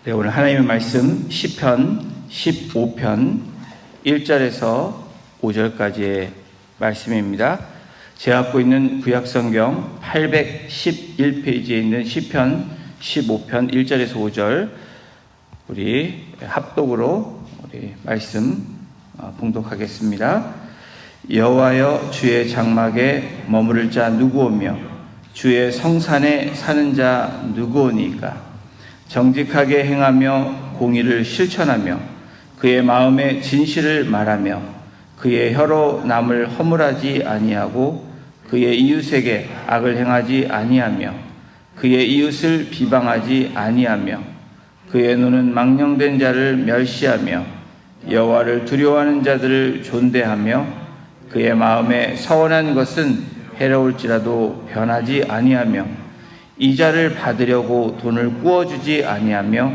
네, 오늘 하나님의 말씀 시편 15편 1절에서 5절까지의 말씀입니다. 제가 갖고 있는 구약성경 811페이지에 있는 시편 15편 1절에서 5절 우리 합독으로 우리 말씀 봉독하겠습니다. 여호와여, 주의 장막에 머무를 자 누구오며 주의 성산에 사는 자 누구오니까? 정직하게 행하며 공의를 실천하며 그의 마음에 진실을 말하며 그의 혀로 남을 허물하지 아니하고 그의 이웃에게 악을 행하지 아니하며 그의 이웃을 비방하지 아니하며 그의 눈은 망령된 자를 멸시하며 여호와를 두려워하는 자들을 존대하며 그의 마음에 서원한 것은 해로울지라도 변하지 아니하며 이자를 받으려고 돈을 꾸어주지 아니하며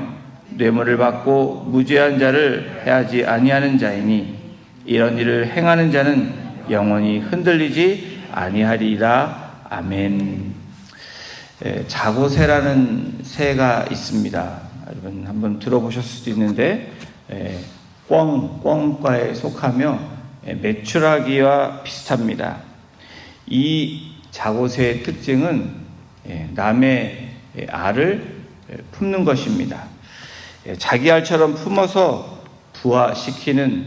뇌물을 받고 무죄한 자를 해하지 아니하는 자이니 이런 일을 행하는 자는 영원히 흔들리지 아니하리라. 아멘. 자고새라는 새가 있습니다. 여러분 한번 들어보셨을 수도 있는데 꿩과에 속하며 메추라기와 비슷합니다. 이 자고새의 특징은 남의 알을 품는 것입니다. 자기 알처럼 품어서 부화시키는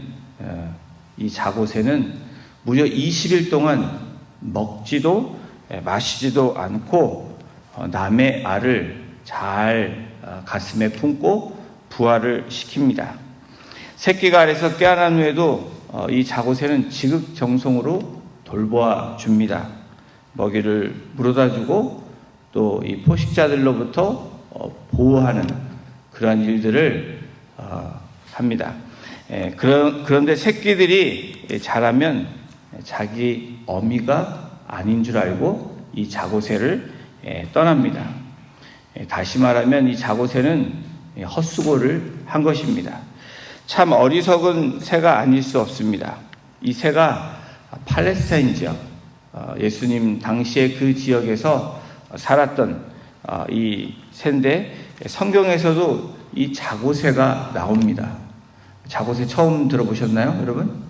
이 자고새는 무려 20일 동안 먹지도 마시지도 않고 남의 알을 잘 가슴에 품고 부화를 시킵니다. 새끼가 알에서 깨어난 후에도 이 자고새는 지극정성으로 돌보아 줍니다. 먹이를 물어다 주고 또 이 포식자들로부터 보호하는 그러한 일들을 합니다. 그런데 새끼들이 자라면 자기 어미가 아닌 줄 알고 이 자고새를 떠납니다. 다시 말하면 이 자고새는 헛수고를 한 것입니다. 참 어리석은 새가 아닐 수 없습니다. 이 새가 팔레스타인 지역, 예수님 당시에 그 지역에서 살았던 이 새인데 성경에서도 이 자고새가 나옵니다. 자고새 처음 들어보셨나요, 여러분?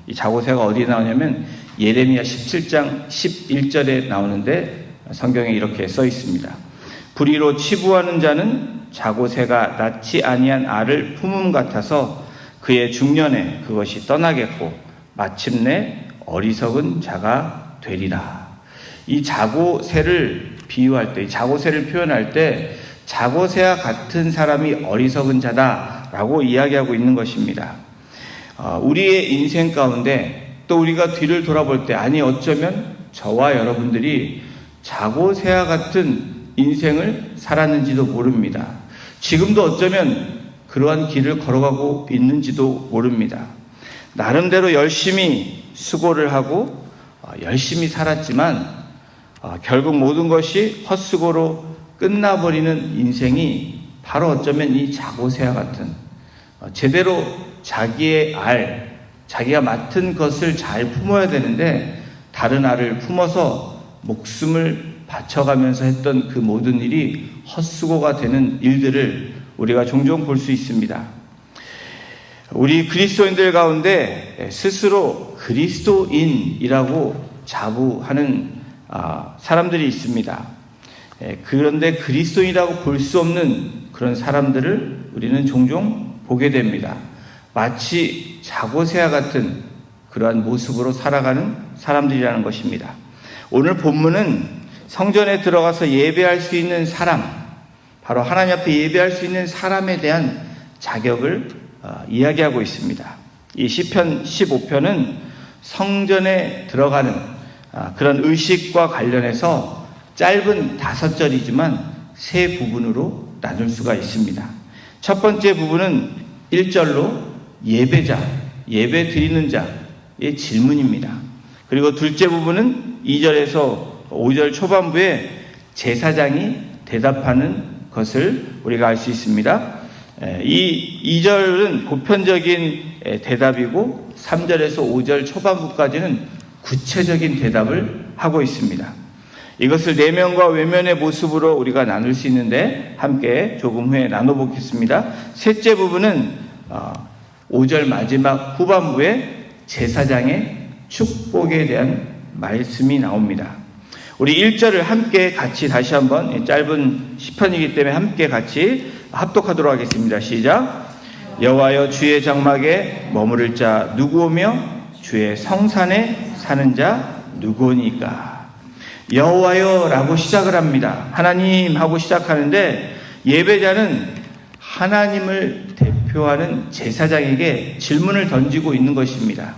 이 자고새가 어디에 나오냐면 예레미야 17장 11절에 나오는데 성경에 이렇게 써 있습니다. 불의로 치부하는 자는 자고새가 낳지 아니한 알을 품음 같아서 그의 중년에 그것이 떠나겠고 마침내 어리석은 자가 되리라. 이 자고새를 비유할 때, 이 자고새를 표현할 때 자고새와 같은 사람이 어리석은 자다라고 이야기하고 있는 것입니다. 우리의 인생 가운데 또 우리가 뒤를 돌아볼 때 아니 어쩌면 저와 여러분들이 자고새와 같은 인생을 살았는지도 모릅니다. 지금도 어쩌면 그러한 길을 걸어가고 있는지도 모릅니다. 나름대로 열심히 수고를 하고 열심히 살았지만 결국 모든 것이 헛수고로 끝나버리는 인생이 바로 어쩌면 이 자고새와 같은 제대로 자기의 알, 자기가 맡은 것을 잘 품어야 되는데 다른 알을 품어서 목숨을 바쳐가면서 했던 그 모든 일이 헛수고가 되는 일들을 우리가 종종 볼 수 있습니다. 우리 그리스도인들 가운데 스스로 그리스도인이라고 자부하는 사람들이 있습니다. 그런데 그리스도인이라고 볼 수 없는 그런 사람들을 우리는 종종 보게 됩니다. 마치 자고새와 같은 그러한 모습으로 살아가는 사람들이라는 것입니다. 오늘 본문은 성전에 들어가서 예배할 수 있는 사람, 바로 하나님 앞에 예배할 수 있는 사람에 대한 자격을 이야기하고 있습니다. 이 시편 15편은 성전에 들어가는 그런 의식과 관련해서 짧은 5절이지만 세 부분으로 나눌 수가 있습니다. 첫 번째 부분은 1절로 예배자, 예배 드리는 자의 질문입니다. 그리고 둘째 부분은 2절에서 5절 초반부에 제사장이 대답하는 것을 우리가 알 수 있습니다. 이 2절은 보편적인 대답이고 3절에서 5절 초반부까지는 구체적인 대답을 하고 있습니다. 이것을 내면과 외면의 모습으로 우리가 나눌 수 있는데 함께 조금 후에 나눠보겠습니다. 셋째 부분은 5절 마지막 후반부에 제사장의 축복에 대한 말씀이 나옵니다. 우리 1절을 함께 같이 다시 한번, 짧은 시편이기 때문에 함께 같이 합독하도록 하겠습니다. 시작. 여호와여, 주의 장막에 머무를 자 누구오며 주의 성산에 사는 자 누구오니까. 여호와여 라고 시작을 합니다. 하나님 하고 시작하는데, 예배자는 하나님을 대표하는 제사장에게 질문을 던지고 있는 것입니다.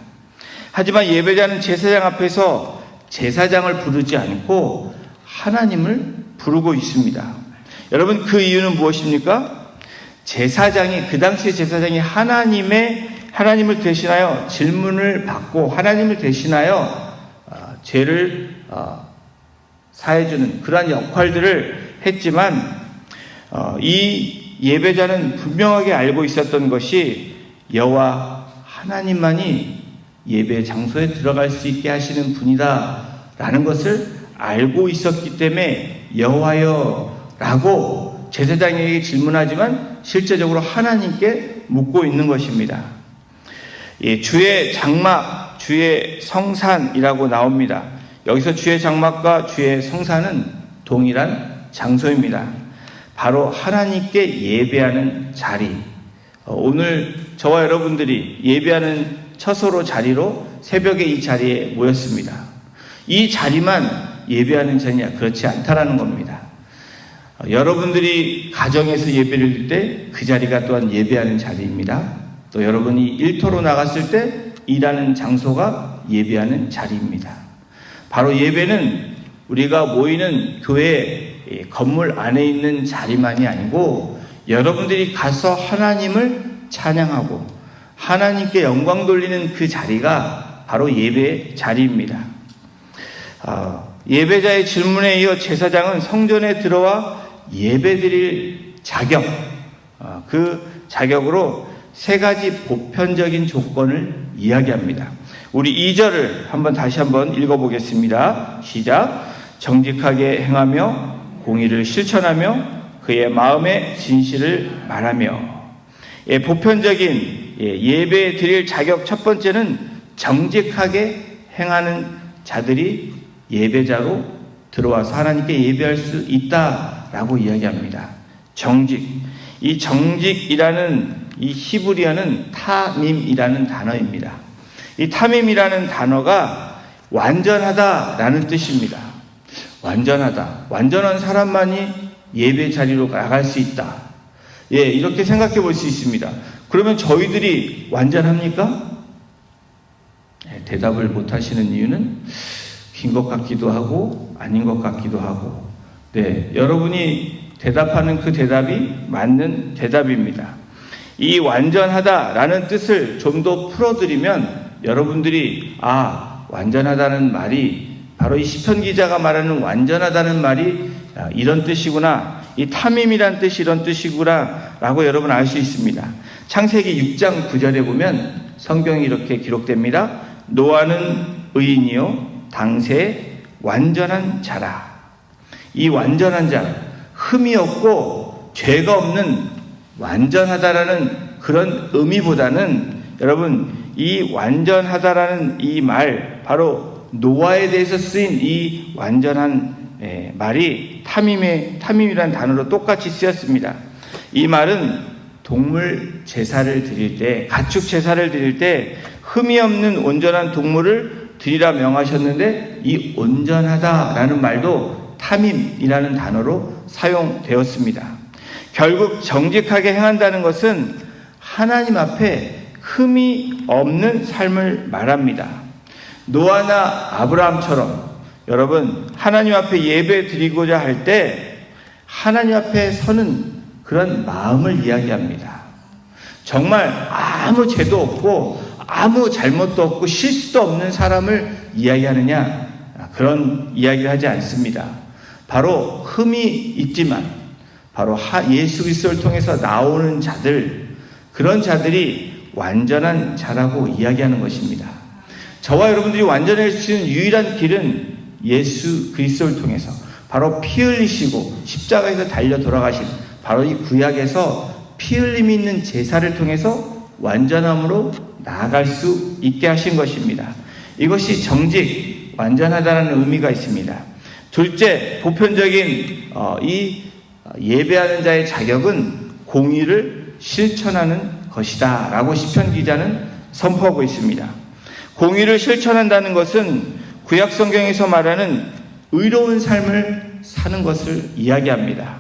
하지만 예배자는 제사장 앞에서 제사장을 부르지 않고 하나님을 부르고 있습니다. 여러분, 그 이유는 무엇입니까? 제사장이, 그 당시에 제사장이 하나님을 대신하여 질문을 받고 하나님을 대신하여 죄를 사해주는 그러한 역할들을 했지만, 이 예배자는 분명하게 알고 있었던 것이 여호와 하나님만이 예배 장소에 들어갈 수 있게 하시는 분이다 라는 것을 알고 있었기 때문에 여호와여 라고 제사장에게 질문하지만 실제적으로 하나님께 묻고 있는 것입니다. 주의 장막, 주의 성산이라고 나옵니다. 여기서 주의 장막과 주의 성산은 동일한 장소입니다. 바로 하나님께 예배하는 자리. 오늘 저와 여러분들이 예배하는 처소로 자리로 새벽에 이 자리에 모였습니다. 이 자리만 예배하는 자리냐? 그렇지 않다라는 겁니다. 여러분들이 가정에서 예배를 드릴 때 그 자리가 또한 예배하는 자리입니다. 또 여러분이 일터로 나갔을 때 일하는 장소가 예배하는 자리입니다. 바로 예배는 우리가 모이는 교회 건물 안에 있는 자리만이 아니고, 여러분들이 가서 하나님을 찬양하고 하나님께 영광 돌리는 그 자리가 바로 예배의 자리입니다. 예배자의 질문에 이어 제사장은 성전에 들어와 예배드릴 자격, 그 자격으로 세 가지 보편적인 조건을 이야기합니다. 우리 2절을 다시 한번 읽어보겠습니다. 시작. 정직하게 행하며 공의를 실천하며 그의 마음의 진실을 말하며. 보편적인 예배 드릴 자격 첫 번째는 정직하게 행하는 자들이 예배자로 들어와서 하나님께 예배할 수 있다라고 이야기합니다. 정직. 이 정직이라는 이 히브리어는 타밈이라는 단어입니다. 이 타밈이라는 단어가 완전하다라는 뜻입니다. 완전하다. 완전한 사람만이 예배 자리로 나갈 수 있다. 이렇게 생각해 볼 수 있습니다. 그러면 저희들이 완전합니까? 대답을 못 하시는 이유는 긴 것 같기도 하고 아닌 것 같기도 하고, 여러분이 대답하는 그 대답이 맞는 대답입니다. 이 완전하다라는 뜻을 좀 더 풀어드리면 여러분들이 완전하다는 말이 바로 이 시편 기자가 말하는 완전하다는 말이 이런 뜻이구나, 이 타밈이란 뜻이 이런 뜻이구나 라고 여러분 알 수 있습니다. 창세기 6장 9절에 보면 성경이 이렇게 기록됩니다. 노아는 의인이요 당세 완전한 자라. 이 완전한 자, 흠이 없고 죄가 없는 완전하다라는 그런 의미보다는 여러분, 이 완전하다라는 이 말, 바로 노아에 대해서 쓰인 이 완전한 말이 타밈이라는 단어로 똑같이 쓰였습니다. 이 말은 동물 제사를 드릴 때, 가축 제사를 드릴 때 흠이 없는 온전한 동물을 드리라 명하셨는데, 이 온전하다라는 말도 타밈이라는 단어로 사용되었습니다. 결국 정직하게 행한다는 것은 하나님 앞에 흠이 없는 삶을 말합니다. 노아나 아브라함처럼 여러분, 하나님 앞에 예배 드리고자 할 때 하나님 앞에 서는 그런 마음을 이야기합니다. 정말 아무 죄도 없고 아무 잘못도 없고 실수도 없는 사람을 이야기하느냐? 그런 이야기를 하지 않습니다. 바로 흠이 있지만 바로 예수 그리스도를 통해서 나오는 자들, 그런 자들이 완전한 자라고 이야기하는 것입니다. 저와 여러분들이 완전할 수 있는 유일한 길은 예수 그리스도를 통해서 바로 피 흘리시고 십자가에서 달려 돌아가신 바로 이 구약에서 피 흘림이 있는 제사를 통해서 완전함으로 나아갈 수 있게 하신 것입니다. 이것이 정직, 완전하다는 의미가 있습니다. 둘째, 보편적인 이 예배하는 자의 자격은 공의를 실천하는 것이다 라고 시편 기자는 선포하고 있습니다. 공의를 실천한다는 것은 구약 성경에서 말하는 의로운 삶을 사는 것을 이야기합니다.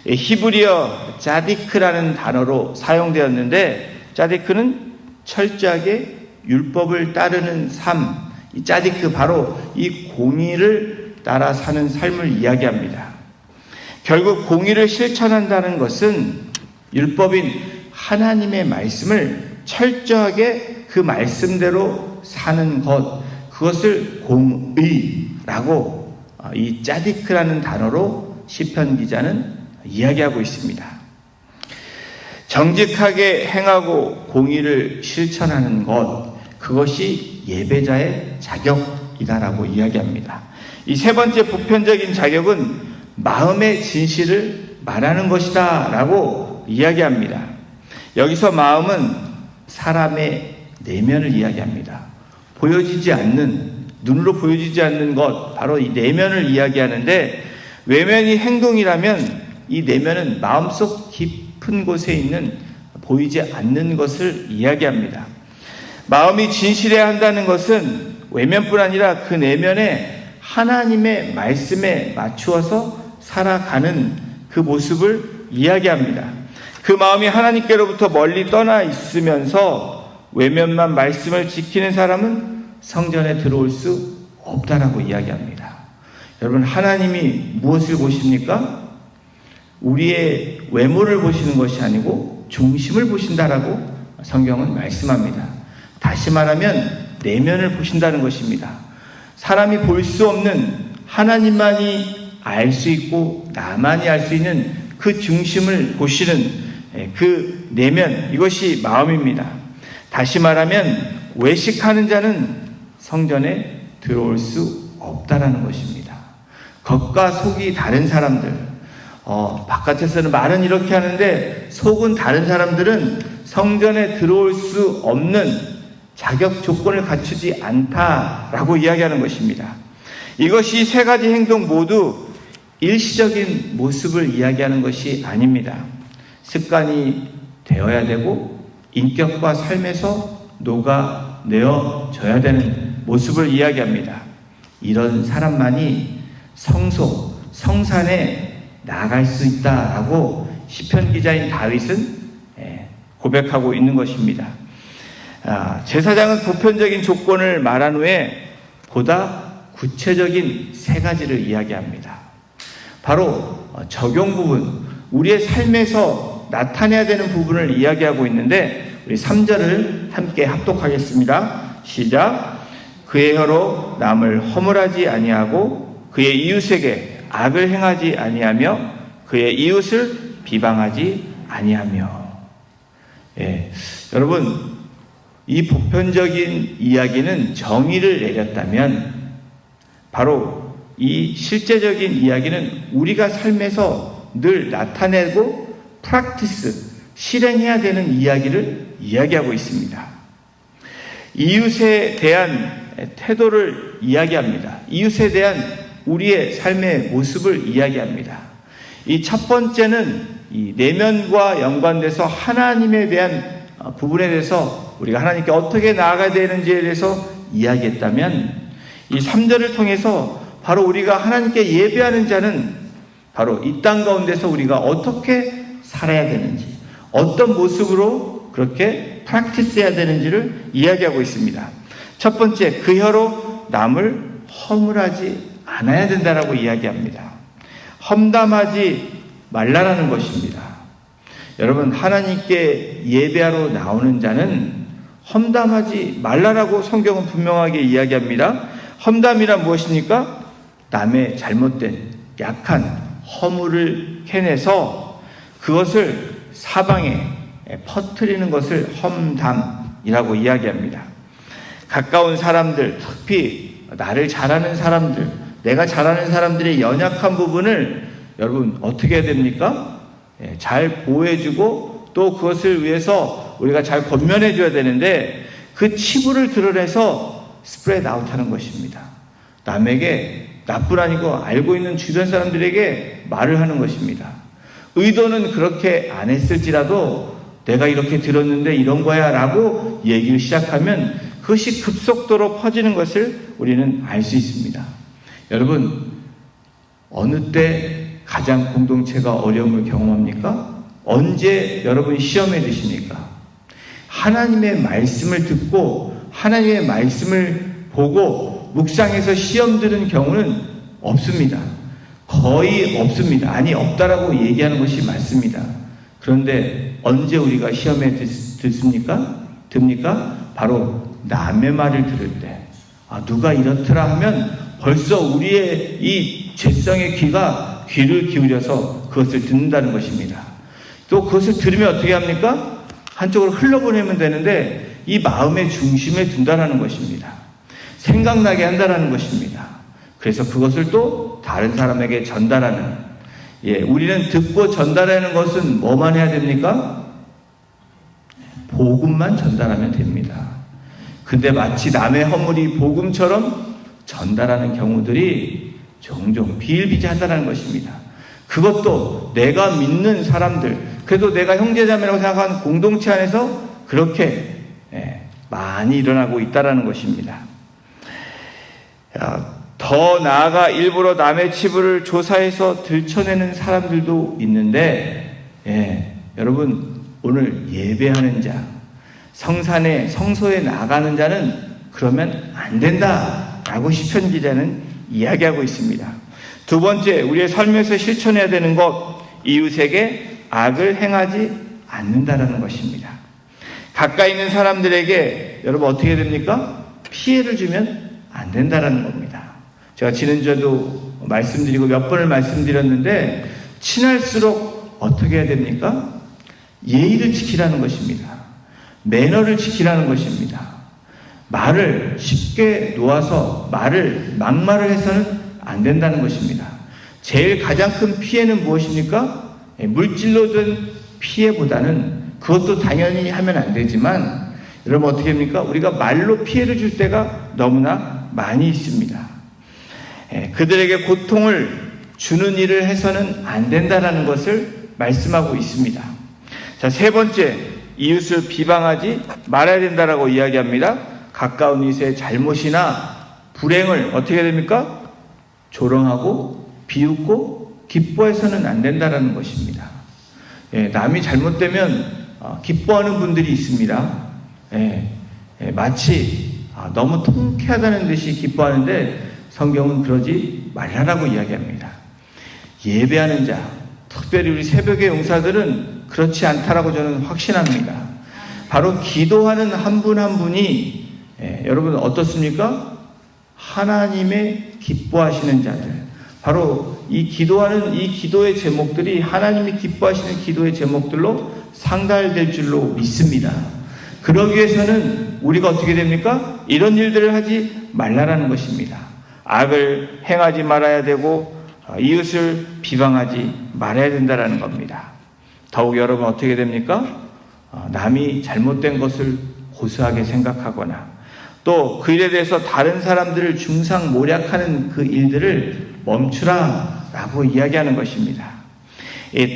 히브리어 짜디크라는 단어로 사용되었는데, 짜디크는 철저하게 율법을 따르는 삶, 이 짜디크 바로 이 공의를 따라 사는 삶을 이야기합니다. 결국 공의를 실천한다는 것은 율법인 하나님의 말씀을 철저하게 그 말씀대로 사는 것, 그것을 공의라고 이 짜디크라는 단어로 시편 기자는 이야기하고 있습니다. 정직하게 행하고 공의를 실천하는 것, 그것이 예배자의 자격이다라고 이야기합니다. 이 세 번째 보편적인 자격은 마음의 진실을 말하는 것이다 라고 이야기합니다. 여기서 마음은 사람의 내면을 이야기합니다. 보여지지 않는, 눈으로 보여지지 않는 것, 바로 이 내면을 이야기하는데, 외면이 행동이라면 이 내면은 마음속 깊은 곳에 있는 보이지 않는 것을 이야기합니다. 마음이 진실해야 한다는 것은 외면뿐 아니라 그 내면에 하나님의 말씀에 맞추어서 살아가는 그 모습을 이야기합니다. 그 마음이 하나님께로부터 멀리 떠나 있으면서 외면만 말씀을 지키는 사람은 성전에 들어올 수 없다라고 이야기합니다. 여러분, 하나님이 무엇을 보십니까? 우리의 외모를 보시는 것이 아니고 중심을 보신다라고 성경은 말씀합니다. 다시 말하면 내면을 보신다는 것입니다. 사람이 볼 수 없는 하나님만이 알 수 있고 나만이 알 수 있는 그 중심을 보시는 그 내면, 이것이 마음입니다. 다시 말하면 외식하는 자는 성전에 들어올 수 없다라는 것입니다. 겉과 속이 다른 사람들, 바깥에서는 말은 이렇게 하는데 속은 다른 사람들은 성전에 들어올 수 없는 자격 조건을 갖추지 않다라고 이야기하는 것입니다. 이것이 세 가지 행동 모두 일시적인 모습을 이야기하는 것이 아닙니다. 습관이 되어야 되고 인격과 삶에서 녹아내어져야 되는 모습을 이야기합니다. 이런 사람만이 성소, 성산에 나아갈 수 있다라고 시편 기자인 다윗은 고백하고 있는 것입니다. 제사장은 보편적인 조건을 말한 후에 보다 구체적인 세 가지를 이야기합니다. 바로 적용 부분, 우리의 삶에서 나타내야 되는 부분을 이야기하고 있는데, 우리 3절을 함께 합독하겠습니다. 시작. 그의 혀로 남을 허물하지 아니하고 그의 이웃에게 악을 행하지 아니하며 그의 이웃을 비방하지 아니하며. 여러분, 이 보편적인 이야기는 정의를 내렸다면 바로 이 실제적인 이야기는 우리가 삶에서 늘 나타내고 프랙티스, 실행해야 되는 이야기를 이야기하고 있습니다. 이웃에 대한 태도를 이야기합니다. 이웃에 대한 우리의 삶의 모습을 이야기합니다. 이 첫 번째는 이 내면과 연관돼서 하나님에 대한 부분에 대해서 우리가 하나님께 어떻게 나아가야 되는지에 대해서 이야기했다면, 이 3절을 통해서 바로 우리가 하나님께 예배하는 자는 바로 이 땅 가운데서 우리가 어떻게 살아야 되는지, 어떤 모습으로 그렇게 프랙티스해야 되는지를 이야기하고 있습니다. 첫 번째, 그 혀로 남을 허물하지 않아야 된다라고 이야기합니다. 험담하지 말라라는 것입니다. 여러분, 하나님께 예배하러 나오는 자는 험담하지 말라라고 성경은 분명하게 이야기합니다. 험담이란 무엇입니까? 남의 잘못된 약한 허물을 캐내서 그것을 사방에 퍼뜨리는 것을 험담이라고 이야기합니다. 가까운 사람들, 특히 나를 잘하는 사람들, 내가 잘하는 사람들의 연약한 부분을 여러분 어떻게 해야 됩니까? 잘 보호해주고 또 그것을 위해서 우리가 잘 권면해줘야 되는데 그 치부를 드러내서 스프레드 아웃하는 것입니다. 남에게 나뿐 아니고 알고 있는 주변 사람들에게 말을 하는 것입니다. 의도는 그렇게 안 했을지라도 내가 이렇게 들었는데 이런 거야 라고 얘기를 시작하면 그것이 급속도로 퍼지는 것을 우리는 알 수 있습니다. 여러분, 어느 때 가장 공동체가 어려움을 경험합니까? 언제 여러분 시험에 드십니까? 하나님의 말씀을 듣고 하나님의 말씀을 보고 묵상해서 시험 드는 경우는 없습니다. 거의 없습니다. 아니, 없다라고 얘기하는 것이 맞습니다. 그런데 언제 우리가 시험에 듭니까? 바로 남의 말을 들을 때, 누가 이렇더라 하면 벌써 우리의 이 죄성의 귀를 기울여서 그것을 듣는다는 것입니다. 또 그것을 들으면 어떻게 합니까? 한쪽으로 흘러보내면 되는데 이 마음의 중심에 둔다는 것입니다. 생각나게 한다는 것입니다. 그래서 그것을 또 다른 사람에게 전달하는, 우리는 듣고 전달하는 것은 뭐만 해야 됩니까? 복음만 전달하면 됩니다. 근데 마치 남의 허물이 복음처럼 전달하는 경우들이 종종 비일비재하다는 것입니다. 그것도 내가 믿는 사람들, 그래도 내가 형제자매라고 생각하는 공동체 안에서 그렇게 많이 일어나고 있다는 것입니다. 더 나아가 일부러 남의 치부를 조사해서 들춰내는 사람들도 있는데, 여러분, 오늘 예배하는 자, 성소에 나가는 자는 그러면 안 된다라고 시편 기자는 이야기하고 있습니다. 두 번째, 우리의 삶에서 실천해야 되는 것, 이웃에게 악을 행하지 않는다라는 것입니다. 가까이 있는 사람들에게 여러분 어떻게 됩니까? 피해를 주면 안 된다라는 겁니다. 제가 지난주에도 말씀드리고 몇 번을 말씀드렸는데, 친할수록 어떻게 해야 됩니까? 예의를 지키라는 것입니다. 매너를 지키라는 것입니다. 말을 쉽게 놓아서 막말을 해서는 안 된다는 것입니다. 제일 가장 큰 피해는 무엇입니까? 물질로 든 피해보다는, 그것도 당연히 하면 안 되지만, 여러분 어떻게 합니까? 우리가 말로 피해를 줄 때가 너무나 많이 있습니다. 그들에게 고통을 주는 일을 해서는 안 된다는 것을 말씀하고 있습니다. 자, 세 번째, 이웃을 비방하지 말아야 된다라고 이야기합니다. 가까운 이웃의 잘못이나 불행을 어떻게 됩니까? 조롱하고 비웃고 기뻐해서는 안 된다라는 것입니다. 남이 잘못되면 기뻐하는 분들이 있습니다. 마치 너무 통쾌하다는 듯이 기뻐하는데 성경은 그러지 말라라고 이야기합니다. 예배하는 자, 특별히 우리 새벽의 용사들은 그렇지 않다라고 저는 확신합니다. 바로 기도하는 한 분 한 분이 여러분 어떻습니까? 하나님의 기뻐하시는 자들, 바로 이 기도의 제목들이 하나님이 기뻐하시는 기도의 제목들로 상달될 줄로 믿습니다. 그러기 위해서는 우리가 어떻게 됩니까? 이런 일들을 하지 말라라는 것입니다. 악을 행하지 말아야 되고 이웃을 비방하지 말아야 된다라는 겁니다. 더욱 여러분 어떻게 됩니까? 남이 잘못된 것을 고스하게 생각하거나 또 그 일에 대해서 다른 사람들을 중상모략하는 그 일들을 멈추라 라고 이야기하는 것입니다.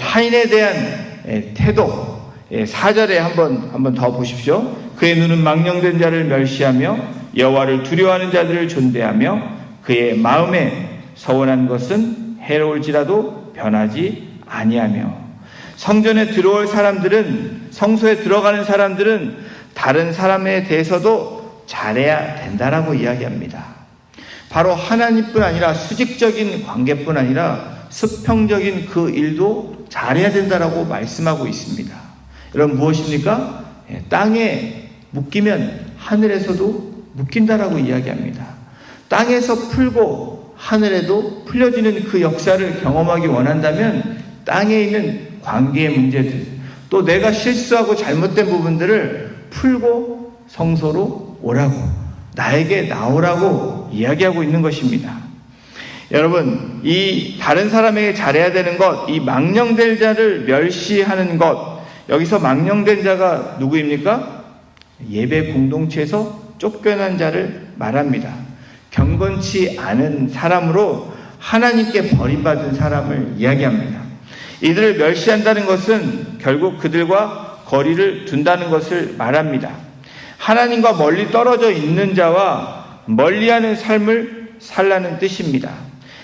타인에 대한 태도, 4절에 한번 더 보십시오. 그의 눈은 망령된 자를 멸시하며 여호와를 두려워하는 자들을 존대하며 그의 마음에 서원한 것은 해로울지라도 변하지 아니하며. 성전에 들어올 사람들은, 성소에 들어가는 사람들은 다른 사람에 대해서도 잘해야 된다라고 이야기합니다. 바로 하나님뿐 아니라 수직적인 관계뿐 아니라 수평적인 그 일도 잘해야 된다라고 말씀하고 있습니다. 여러분 무엇입니까? 땅에 묶이면 하늘에서도 묶인다라고 이야기합니다. 땅에서 풀고 하늘에도 풀려지는 그 역사를 경험하기 원한다면 땅에 있는 관계의 문제들, 또 내가 실수하고 잘못된 부분들을 풀고 성소로 오라고, 나에게 나오라고 이야기하고 있는 것입니다. 여러분, 이 다른 사람에게 잘해야 되는 것, 이 망령된 자를 멸시하는 것, 여기서 망령된 자가 누구입니까? 예배 공동체에서 쫓겨난 자를 말합니다. 경건치 않은 사람으로 하나님께 버림받은 사람을 이야기합니다. 이들을 멸시한다는 것은 결국 그들과 거리를 둔다는 것을 말합니다. 하나님과 멀리 떨어져 있는 자와 멀리하는 삶을 살라는 뜻입니다.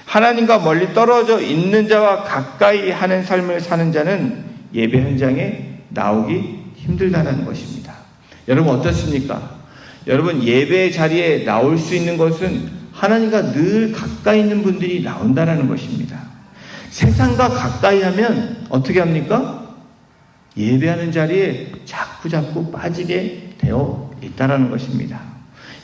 하나님과 멀리 떨어져 있는 자와 가까이 하는 삶을 사는 자는 예배 현장에 나오기 힘들다는 것입니다. 여러분 어떻습니까? 여러분 예배 자리에 나올 수 있는 것은 하나님과 늘 가까이 있는 분들이 나온다는 것입니다. 세상과 가까이 하면 어떻게 합니까? 예배하는 자리에 자꾸 빠지게 되어 있다는 것입니다.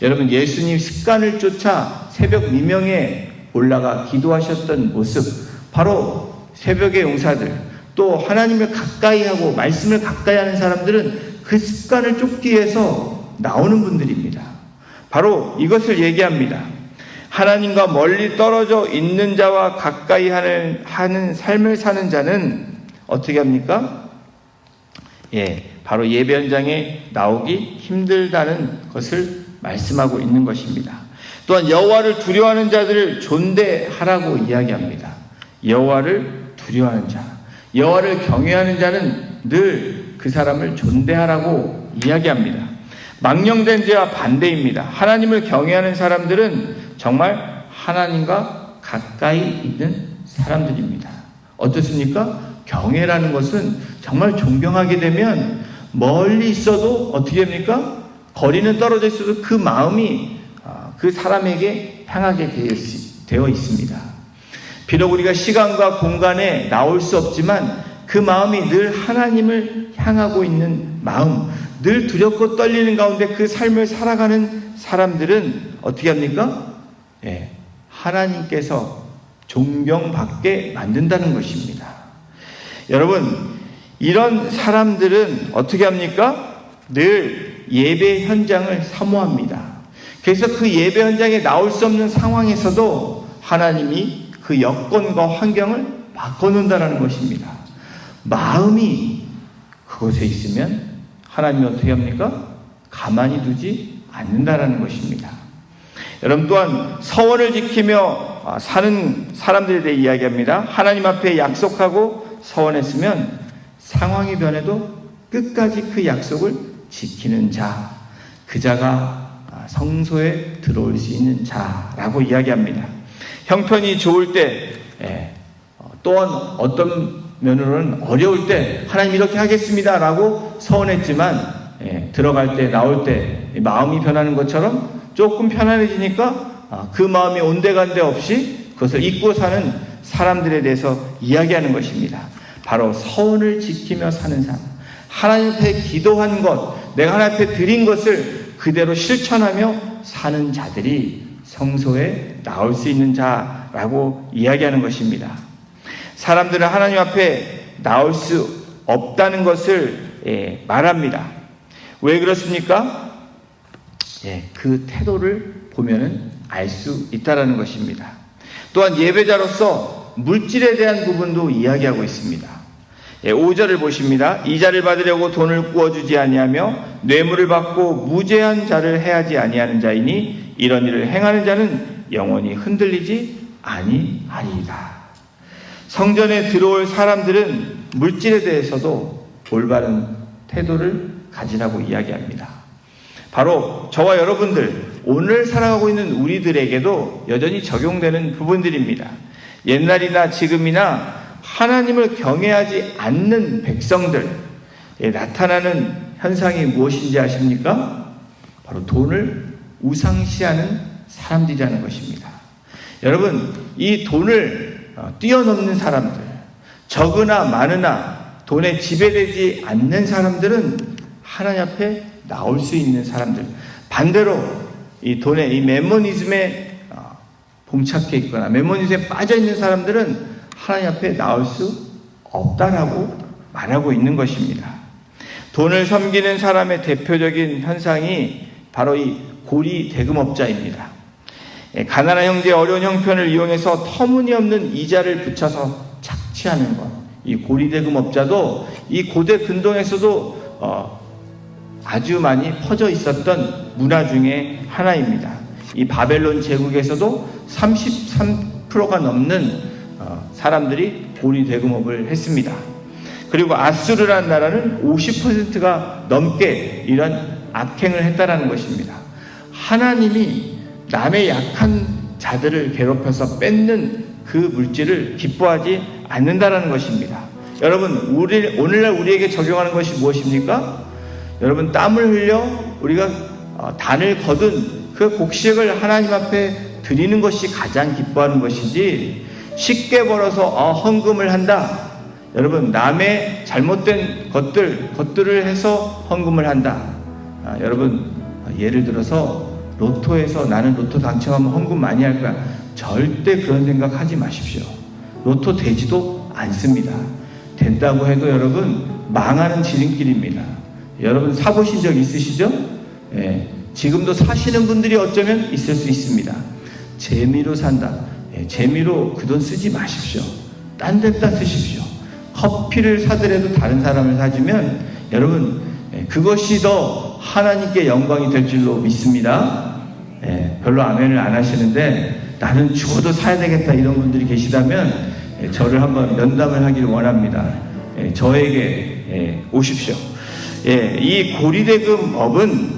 여러분 예수님 습관을 쫓아 새벽 미명에 올라가 기도하셨던 모습, 바로 새벽의 용사들, 또 하나님을 가까이 하고 말씀을 가까이 하는 사람들은 그 습관을 쫓기 위해서 나오는 분들입니다. 바로 이것을 얘기합니다. 하나님과 멀리 떨어져 있는 자와 가까이 하는 삶을 사는 자는 어떻게 합니까? 바로 예배 현장에 나오기 힘들다는 것을 말씀하고 있는 것입니다. 또한 여호와를 두려워하는 자들을 존대하라고 이야기합니다. 여호와를 두려워하는 자, 여호와를 경외하는 자는 늘 그 사람을 존대하라고 이야기합니다. 망령된 자와 반대입니다. 하나님을 경외하는 사람들은 정말 하나님과 가까이 있는 사람들입니다. 어떻습니까? 경외라는 것은 정말 존경하게 되면 멀리 있어도 어떻게 합니까? 거리는 떨어져 있어도 그 마음이 그 사람에게 향하게 되어 있습니다. 비록 우리가 시간과 공간에 나올 수 없지만 그 마음이 늘 하나님을 향하고 있는 마음, 늘 두렵고 떨리는 가운데 그 삶을 살아가는 사람들은 어떻게 합니까? 하나님께서 존경받게 만든다는 것입니다. 여러분, 이런 사람들은 어떻게 합니까? 늘 예배 현장을 사모합니다. 그래서 그 예배 현장에 나올 수 없는 상황에서도 하나님이 그 여건과 환경을 바꿔놓는다는 것입니다. 마음이 그곳에 있으면 하나님이 어떻게 합니까? 가만히 두지 않는다는 것입니다. 여러분 또한 서원을 지키며 사는 사람들에 대해 이야기합니다. 하나님 앞에 약속하고 서원했으면 상황이 변해도 끝까지 그 약속을 지키는 자, 그 자가 성소에 들어올 수 있는 자라고 이야기합니다. 형편이 좋을 때, 또한 어떤 면으로는 어려울 때 하나님 이렇게 하겠습니다라고 서원했지만 들어갈 때 나올 때 마음이 변하는 것처럼 조금 편안해지니까 그 마음이 온데간데 없이 그것을 잊고 사는 사람들에 대해서 이야기하는 것입니다. 바로 서원을 지키며 사는 삶, 하나님 앞에 기도한 것, 내가 하나님 앞에 드린 것을 그대로 실천하며 사는 자들이 성소에 나올 수 있는 자라고 이야기하는 것입니다. 사람들은 하나님 앞에 나올 수 없다는 것을 말합니다. 왜 그렇습니까? 그 태도를 보면은 알 수 있다라는 것입니다. 또한 예배자로서 물질에 대한 부분도 이야기하고 있습니다. 5절을 보십니다. 이자를 받으려고 돈을 구워주지 아니하며 뇌물을 받고 무죄한 자를 해하지 아니하는 자이니 이런 일을 행하는 자는 영원히 흔들리지 아니하리이다. 성전에 들어올 사람들은 물질에 대해서도 올바른 태도를 가지라고 이야기합니다. 바로 저와 여러분들, 오늘 살아가고 있는 우리들에게도 여전히 적용되는 부분들입니다. 옛날이나 지금이나 하나님을 경외하지 않는 백성들에 나타나는 현상이 무엇인지 아십니까? 바로 돈을 우상시하는 사람들이라는 것입니다. 여러분, 이 돈을 뛰어넘는 사람들, 적으나 많으나 돈에 지배되지 않는 사람들은 하나님 앞에 나올 수 있는 사람들, 반대로 이 돈에, 이 메모니즘에 봉착해 있거나 메모니즘에 빠져 있는 사람들은 하나님 앞에 나올 수 없다라고 말하고 있는 것입니다. 돈을 섬기는 사람의 대표적인 현상이 바로 이 고리 대금업자입니다. 가난한 형제의 어려운 형편을 이용해서 터무니없는 이자를 붙여서 착취하는 것. 이 고리 대금업자도 이 고대 근동에서도 아주 많이 퍼져 있었던 문화 중에 하나입니다. 이 바벨론 제국에서도 33%가 넘는 사람들이 고리 대금업을 했습니다. 그리고 아수르라는 나라는 50%가 넘게 이런 악행을 했다라는 것입니다. 하나님이 남의 약한 자들을 괴롭혀서 뺏는 그 물질을 기뻐하지 않는다라는 것입니다. 여러분, 오늘날 우리에게 적용하는 것이 무엇입니까? 여러분, 땀을 흘려 우리가 단을 거둔 그 곡식을 하나님 앞에 드리는 것이 가장 기뻐하는 것이지, 쉽게 벌어서 헌금을 한다. 여러분, 남의 잘못된 것들을 해서 헌금을 한다. 여러분, 예를 들어서 로또에서 나는 로또 당첨하면 헌금 많이 할 거야. 절대 그런 생각하지 마십시오. 로또 되지도 않습니다. 된다고 해도 여러분 망하는 지름길입니다. 여러분 사보신 적 있으시죠? 예, 지금도 사시는 분들이 어쩌면 있을 수 있습니다. 재미로 산다. 예, 재미로 그 돈 쓰지 마십시오. 딴 데다 쓰십시오. 커피를 사더라도 다른 사람을 사주면 여러분 그것이 더 하나님께 영광이 될 줄로 믿습니다. 별로 아멘을 안 하시는데 나는 죽어도 사야 되겠다 이런 분들이 계시다면 저를 한번 면담을 하기를 원합니다. 저에게 오십시오. 이 고리대금업은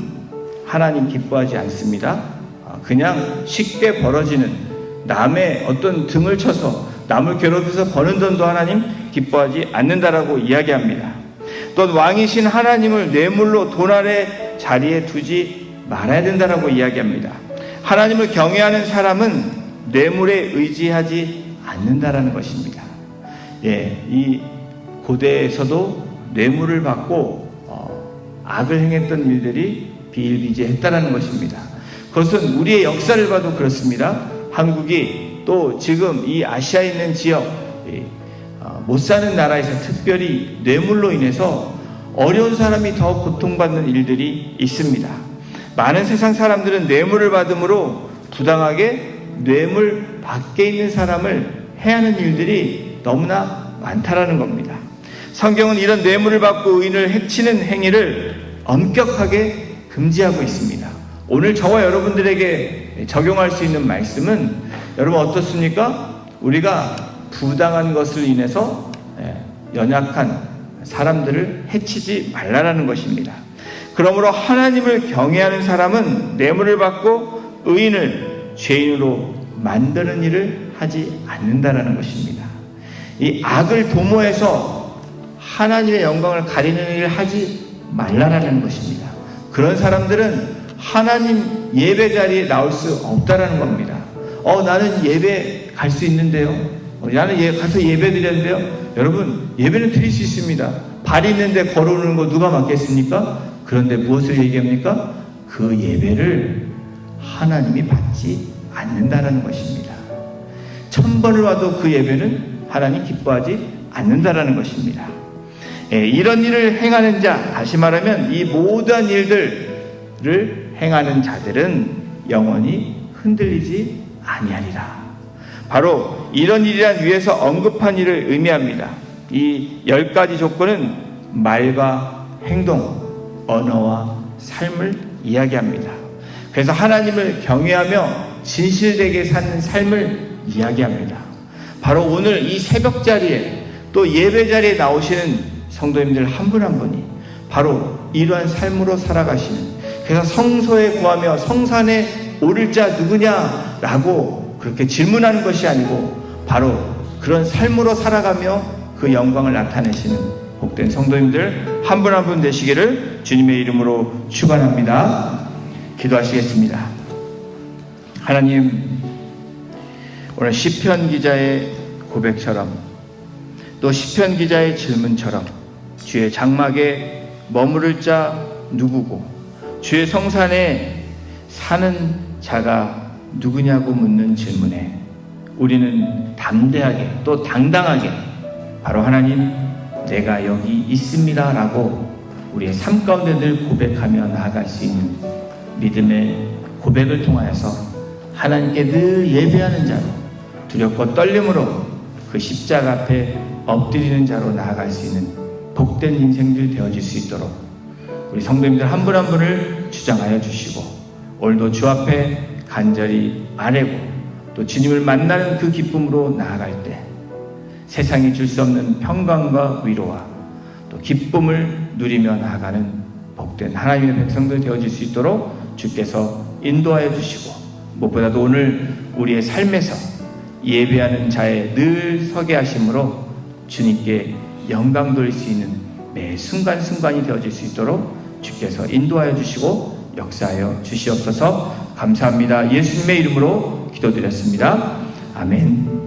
하나님 기뻐하지 않습니다. 그냥 쉽게 벌어지는 남의 어떤 등을 쳐서 남을 괴롭혀서 버는 돈도 하나님 기뻐하지 않는다라고 이야기합니다. 또 왕이신 하나님을 뇌물로 돈 아래 자리에 두지 말아야 된다라고 이야기합니다. 하나님을 경외하는 사람은 뇌물에 의지하지 않는다라는 것입니다. 이 고대에서도 뇌물을 받고 악을 행했던 일들이 비일비재했다라는 것입니다. 그것은 우리의 역사를 봐도 그렇습니다. 한국이 또 지금 이 아시아에 있는 지역 못 사는 나라에서 특별히 뇌물로 인해서 어려운 사람이 더 고통받는 일들이 있습니다. 많은 세상 사람들은 뇌물을 받음으로 부당하게 뇌물 밖에 있는 사람을 해하는 일들이 너무나 많다라는 겁니다. 성경은 이런 뇌물을 받고 의인을 해치는 행위를 엄격하게 금지하고 있습니다. 오늘 저와 여러분들에게 적용할 수 있는 말씀은 여러분 어떻습니까? 우리가 부당한 것을 인해서 연약한 사람들을 해치지 말라라는 것입니다. 그러므로 하나님을 경외하는 사람은 뇌물을 받고 의인을 죄인으로 만드는 일을 하지 않는다라는 것입니다. 이 악을 도모해서 하나님의 영광을 가리는 일을 하지 말라라는 것입니다. 그런 사람들은 하나님 예배 자리에 나올 수 없다라는 겁니다. 나는 예배 갈 수 있는데요. 나는 가서 예배 드렸는데요. 여러분, 예배는 드릴 수 있습니다. 발이 있는데 걸어오는 거 누가 맡겠습니까? 그런데 무엇을 얘기합니까? 그 예배를 하나님이 받지 않는다라는 것입니다. 1000번을 와도 그 예배는 하나님 기뻐하지 않는다라는 것입니다. 이런 일을 행하는 자, 다시 말하면 이 모든 일들을 행하는 자들은 영원히 흔들리지 아니하리라. 바로 이런 일이란 위에서 언급한 일을 의미합니다. 이 10가지 조건은 말과 행동, 언어와 삶을 이야기합니다. 그래서 하나님을 경외하며 진실되게 사는 삶을 이야기합니다. 바로 오늘 이 새벽 자리에 또 예배 자리에 나오시는 성도님들 한 분 한 분이 바로 이러한 삶으로 살아가시는, 그래서 성소에 구하며 성산에 오를 자 누구냐라고 그렇게 질문하는 것이 아니고 바로 그런 삶으로 살아가며 그 영광을 나타내시는 복된 성도님들 한 분 한 분 되시기를 주님의 이름으로 축원합니다. 기도하시겠습니다. 하나님, 오늘 시편 기자의 고백처럼 또 시편 기자의 질문처럼 주의 장막에 머무를 자 누구고 주의 성산에 사는 자가 누구냐고 묻는 질문에 우리는 담대하게 또 당당하게 바로 하나님, 내가 여기 있습니다 라고 우리의 삶 가운데 늘 고백하며 나아갈 수 있는 믿음의 고백을 통하여서 하나님께 늘 예배하는 자로, 두렵고 떨림으로 그 십자가 앞에 엎드리는 자로 나아갈 수 있는 복된 인생들 되어질 수 있도록 우리 성도님들 한 분 한 분을 주장하여 주시고, 오늘도 주 앞에 간절히 아뢰고 또 주님을 만나는 그 기쁨으로 나아갈 때 세상이 줄 수 없는 평강과 위로와 또 기쁨을 누리며 나아가는 복된 하나님의 백성들 되어질 수 있도록 주께서 인도하여 주시고, 무엇보다도 오늘 우리의 삶에서 예배하는 자의 늘 서게 하심으로 주님께 영광 돌릴 수 있는 매 순간순간이 되어질 수 있도록 주께서 인도하여 주시고 역사하여 주시옵소서. 감사합니다. 예수님의 이름으로 기도드렸습니다. 아멘.